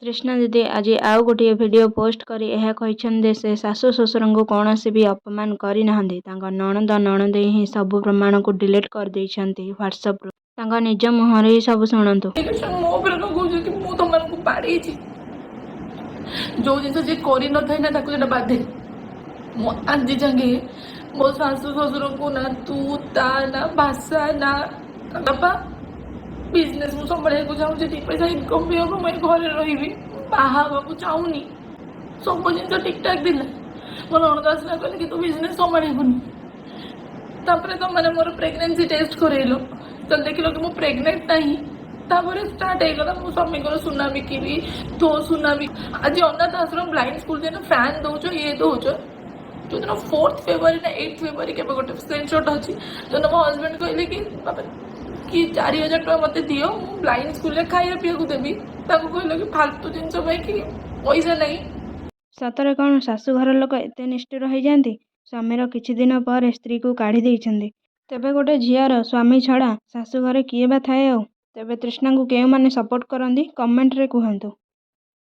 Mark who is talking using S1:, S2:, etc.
S1: कृष्णा दीदी आज आउ गोटे वीडियो पोस्ट करी यह कहते से शाशु शशुर को कौन भी अपमान करना नणंद नणंदे ही सब प्रमाण को डिलीट कर देइछंती व्हाट्सएप रु निज मुहर ही सब शुणु।
S2: जो जिन जी कर ना बाधे आज जाए मो शाशु शशुर को ना तू ता ना भाषा ना बापा बिजनेस मुझे संभाल चाहूँ दी पैसा इनकम भी हम मैं घर रही बाहर चाहूनी सब जिन ठीक ठाक दिला मो नणद आसला कहले कि तू बिजनेस संभालबुनि तो मैंने मोर प्रेगनेंसी टेस्ट करैलो तो देखिल कि मुझे प्रेगनेंट नहीं स्टार्ट होगा मो स्वामी को सुना बिकि तो सुना बिक आज अनाथ आश्रम ब्लाइंड स्कूल दिन फैन दौच ये दौच जो दिन 4th फेब्रुआरी ना 8th फेब्रुआरी के गोटे स्क्रीनशॉट अच्छी जो मो हजबैंड कहले कि बाबा कि 4000 टका मत दियो ब्लाइंड स्कूल में खाया पीया को देवी कहल कि फालतू जिनस कि पैसा नहीं।
S1: सतरे कौन शाशुघर लोक एत निष्ठुर हो जाती स्वामीर किछि दिन पर स्त्री को काढ़ी देइछन्ती तेबे गोटे झीर स्वामी छड़ा शाशुघरे किए बा थाए। तेबे तृष्णा को केउ माने सपोर्ट करंदी कमेंट रे कहंतु।